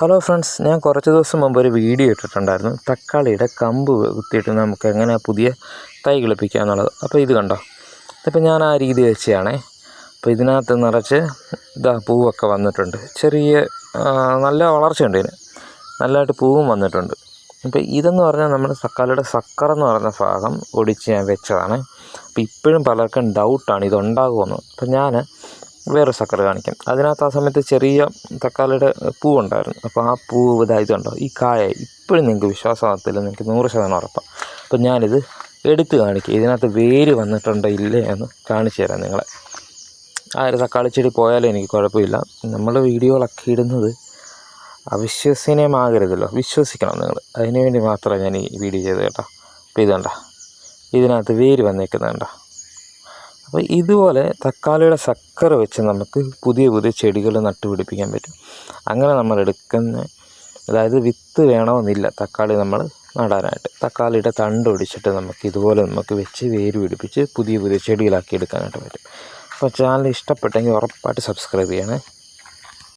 Hello friends, ഞാൻ കുറച്ച് ദിവസം മുമ്പ് ഒരു വീഡിയോ ഇട്ടിട്ടുണ്ടായിരുന്നു തക്കാളിയുടെ കമ്പ് കുത്തിയിട്ട് നമുക്ക് എങ്ങനെ പുതിയ തൈ കിളിപ്പിക്കുക എന്നുള്ളത്. അപ്പോൾ ഇത് കണ്ടോ, ഇതിപ്പോൾ ഞാൻ ആ രീതി വെച്ചാണേ. അപ്പോൾ ഇതിനകത്ത് നിറച്ച് പൂവൊക്കെ വന്നിട്ടുണ്ട്. ചെറിയ നല്ല വളർച്ചയുണ്ട് ഇതിന്, നല്ലതായിട്ട് പൂവും വന്നിട്ടുണ്ട്. അപ്പോൾ ഇതെന്ന് പറഞ്ഞാൽ നമ്മുടെ തക്കാളിയുടെ സക്കറെന്ന് പറയുന്ന ഭാഗം ഒടിച്ച് ഞാൻ വെച്ചതാണ്. അപ്പോൾ ഇപ്പോഴും പലർക്കും ഡൗട്ടാണ് ഇതുണ്ടാകുമെന്ന്. അപ്പോൾ ഞാൻ വേറെ സക്കർ കാണിക്കാം. അതിനകത്ത് ആ സമയത്ത് ചെറിയ തക്കാളിയുടെ പൂവുണ്ടായിരുന്നു. അപ്പോൾ ആ പൂവ് ഇതായതുണ്ടോ, ഈ കായ ഇപ്പോഴും നിങ്ങൾക്ക് വിശ്വാസമാകത്തില്ല, നിങ്ങൾക്ക് 100% ഉറപ്പാണ്. അപ്പോൾ ഞാനിത് എടുത്ത് കാണിക്കുക, ഇതിനകത്ത് വേര് വന്നിട്ടുണ്ടോ ഇല്ലേ എന്ന് കാണിച്ചു തരാം നിങ്ങളെ. ആ ഒരു തക്കാളി ചെടി പോയാലും എനിക്ക് കുഴപ്പമില്ല. നമ്മൾ വീഡിയോകളൊക്കെ ഇടുന്നത് അവിശ്വസനീയമാകരുതല്ലോ, വിശ്വസിക്കണം നിങ്ങൾ. അതിനുവേണ്ടി മാത്രമേ ഞാൻ ഈ വീഡിയോ ചെയ്തത് കേട്ടോ. അപ്പോൾ ഇത് കണ്ടോ, ഇതിനകത്ത് വേര് വന്നേക്കുന്നുണ്ടോ. അപ്പോൾ ഇതുപോലെ തക്കാളിയുടെ സക്കർ വെച്ച് നമുക്ക് പുതിയ പുതിയ ചെടികൾ നട്ടുപിടിപ്പിക്കാൻ പറ്റും. അങ്ങനെ നമ്മൾ എടുക്കുന്ന, അതായത് വിത്ത് വേണമെന്നില്ല തക്കാളി നമ്മൾ നടാനായിട്ട്. തക്കാളിയുടെ തണ്ട് ഒടിച്ചിട്ട് നമുക്ക് ഇതുപോലെ നമുക്ക് വെച്ച് വേര് പിടിപ്പിച്ച് പുതിയ പുതിയ ചെടികളാക്കി എടുക്കാനായിട്ട് പറ്റും. അപ്പോൾ ചാനൽ ഇഷ്ടപ്പെട്ടെങ്കിൽ ഉറപ്പായിട്ട് സബ്സ്ക്രൈബ് ചെയ്യണേ.